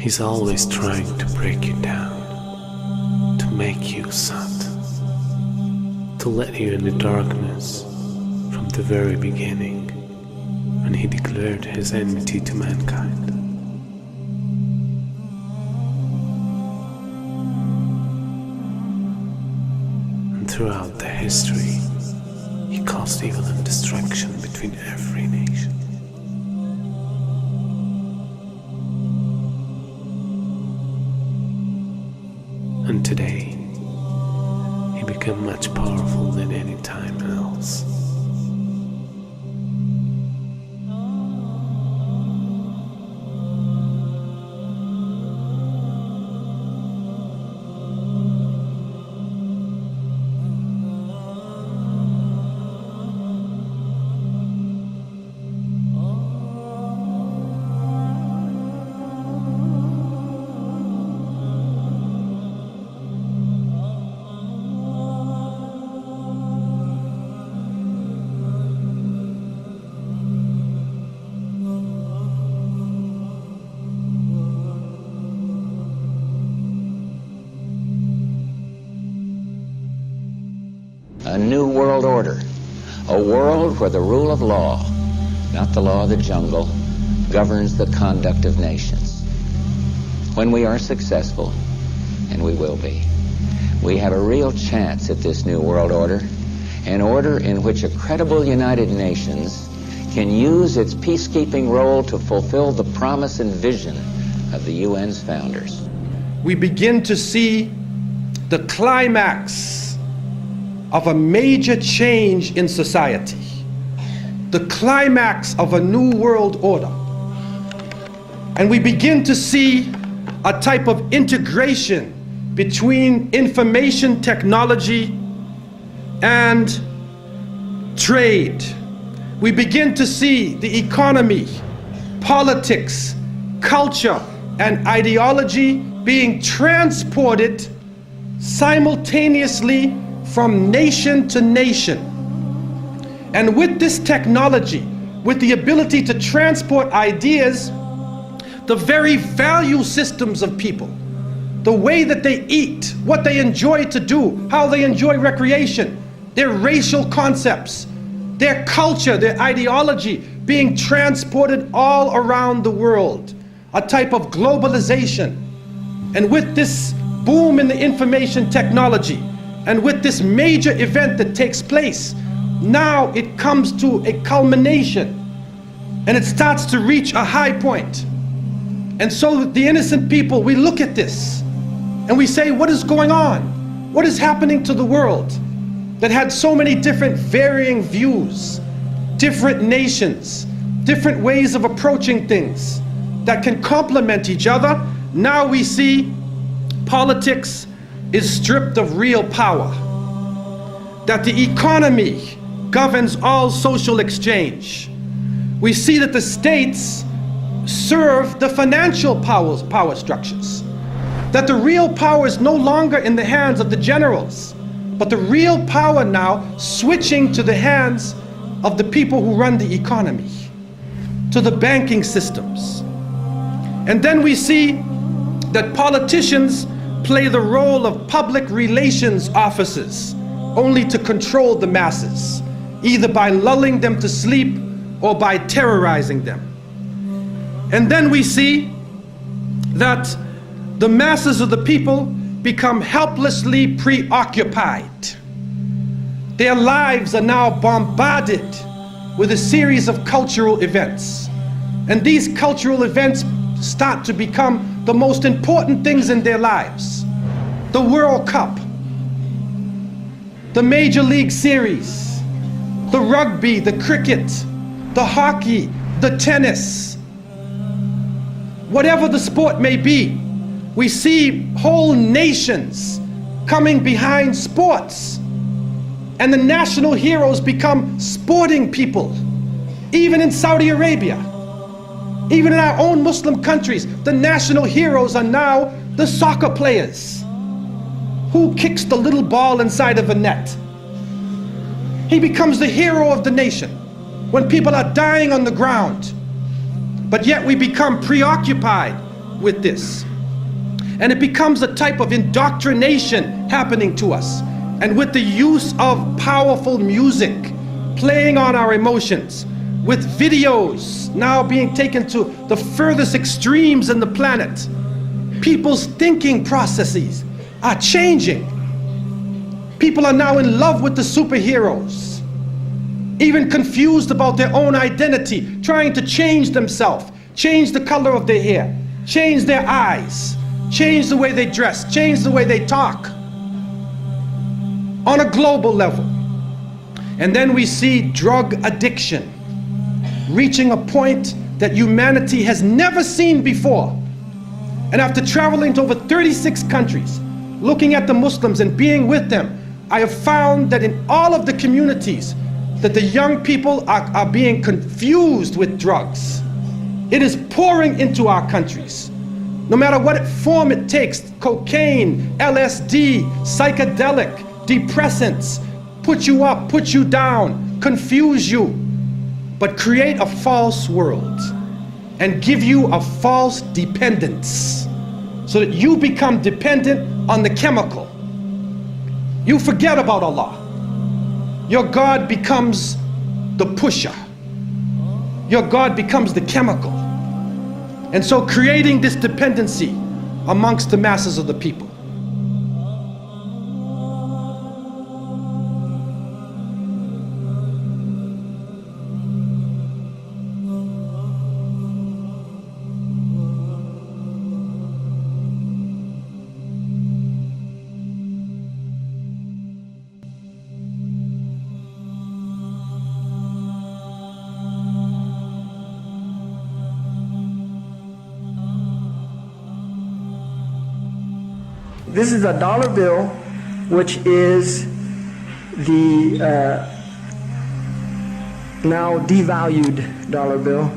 He's always trying to break you down, to make you sad, to let you in the darkness from the very beginning, when he declared his enmity to mankind. And throughout the history, he caused evil and destruction between every nation. And today, he became much powerful than any time else. A new world order, a world where the rule of law, not the law of the jungle, governs the conduct of nations. When we are successful, and we will be, we have a real chance at this new world order, an order in which a credible United Nations can use its peacekeeping role to fulfill the promise and vision of the UN's founders. We begin to see the climax of a major change in society, the climax of a new world order. And we begin to see a type of integration between information technology and trade. We begin to see the economy, politics, culture, and ideology being transported simultaneously from nation to nation. And with this technology, with the ability to transport ideas, the very value systems of people, the way that they eat, what they enjoy to do, how they enjoy recreation, their racial concepts, their culture, their ideology being transported all around the world, a type of globalization. And with this boom in the information technology, and with this major event that takes place, now it comes to a culmination and it starts to reach a high point. And so the innocent people, we look at this and we say, what is going on? What is happening to the world that had so many different varying views, different nations, different ways of approaching things that can complement each other? Now we see politics is stripped of real power, that the economy governs all social exchange. We see that the states serve the financial power structures, that the real power is no longer in the hands of the generals, but the real power now switching to the hands of the people who run the economy, to the banking systems. And then we see that politicians play the role of public relations officers, only to control the masses, either by lulling them to sleep or by terrorizing them. And then we see that the masses of the people become helplessly preoccupied. Their lives are now bombarded with a series of cultural events. And these cultural events start to become the most important things in their lives. The World Cup, the Major League Series, the rugby, the cricket, the hockey, the tennis. Whatever the sport may be, we see whole nations coming behind sports. And the national heroes become sporting people. Even in Saudi Arabia, even in our own Muslim countries, the national heroes are now the soccer players. Who kicks the little ball inside of a net? He becomes the hero of the nation when people are dying on the ground. But yet we become preoccupied with this. And it becomes a type of indoctrination happening to us. And with the use of powerful music, playing on our emotions, with videos now being taken to the furthest extremes in the planet, people's thinking processes are changing. People are now in love with the superheroes, even confused about their own identity, trying to change themselves, change the color of their hair, change their eyes, change the way they dress, change the way they talk on a global level. And then we see drug addiction reaching a point that humanity has never seen before. And after traveling to over 36 countries, looking at the Muslims and being with them, I have found that in all of the communities that the young people are being confused with drugs. It is pouring into our countries. No matter what form it takes, cocaine, LSD, psychedelic, depressants, put you up, put you down, confuse you, but create a false world and give you a false dependence so that you become dependent on the chemical. You forget about Allah. Your God becomes the pusher. Your God becomes the chemical. And so creating this dependency amongst the masses of the people. This is a dollar bill, which is the now devalued dollar bill.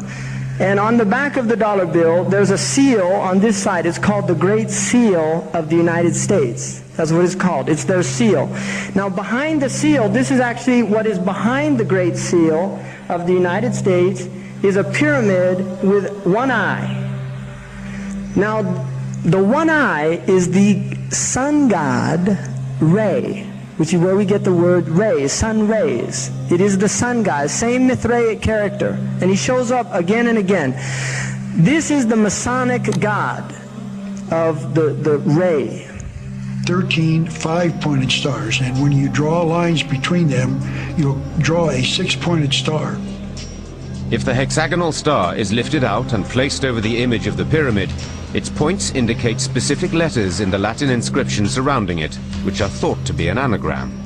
And on the back of the dollar bill, there's a seal on this side. It's called the Great Seal of the United States. That's what it's called. It's their seal. Now behind the seal, this is actually what is behind the Great Seal of the United States, is a pyramid with one eye. Now the one eye is the sun god Re, which is where we get the word ray, sun rays. It is the sun god, same Mithraic character, and he shows up again and again. This is the Masonic god of the ray. 13 5-pointed stars, and when you draw lines between them, you'll draw a 6-pointed star. If the hexagonal star is lifted out and placed over the image of the pyramid, its points indicate specific letters in the Latin inscription surrounding it, which are thought to be an anagram.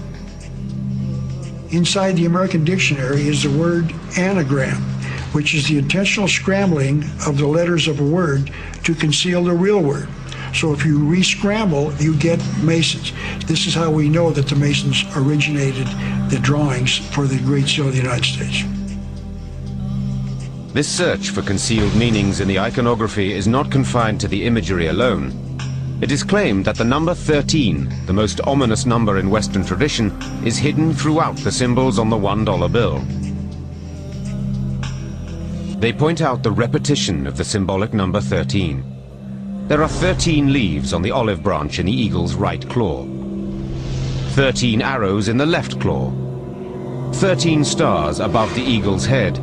Inside the American dictionary is the word anagram, which is the intentional scrambling of the letters of a word to conceal the real word. So if you re-scramble, you get Masons. This is how we know that the Masons originated the drawings for the Great Seal of the United States. This search for concealed meanings in the iconography is not confined to the imagery alone. It is claimed that the number 13, the most ominous number in Western tradition, is hidden throughout the symbols on the $1 bill. They point out the repetition of the symbolic number 13. There are 13 leaves on the olive branch in the eagle's right claw, 13 arrows in the left claw, 13 stars above the eagle's head,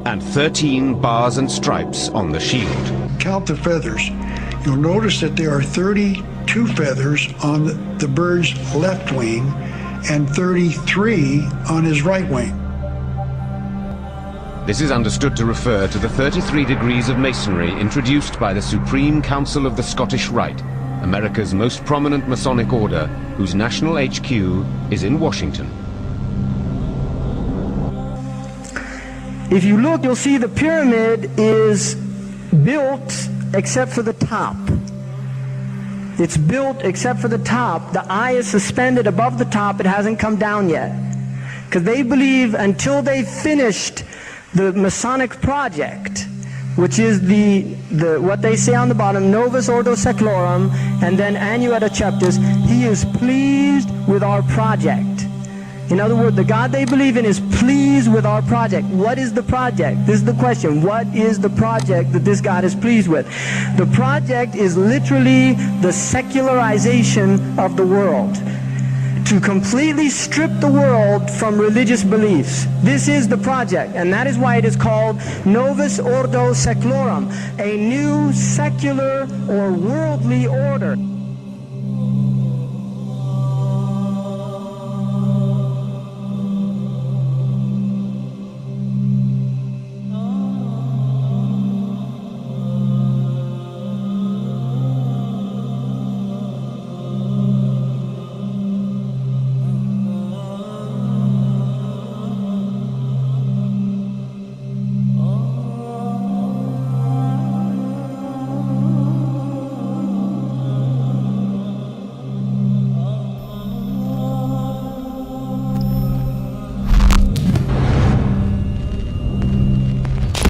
and 13 bars and stripes on the shield. Count the feathers. You'll notice that there are 32 feathers on the bird's left wing and 33 on his right wing. This is understood to refer to the 33 degrees of Masonry introduced by the Supreme Council of the Scottish Rite, America's most prominent Masonic order, whose national HQ is in Washington. If you look, you'll see the pyramid is built except for the top. It's built except for the top. The eye is suspended above the top. It hasn't come down yet. Because they believe until they finished the Masonic project, which is the what they say on the bottom, Novus Ordo Seclorum, and then Annueta Chapters, he is pleased with our project. In other words, the God they believe in is pleased with our project. What is the project? This is the question. What is the project that this God is pleased with? The project is literally the secularization of the world. To completely strip the world from religious beliefs. This is the project, and that is why it is called Novus Ordo Seclorum, a new secular or worldly order.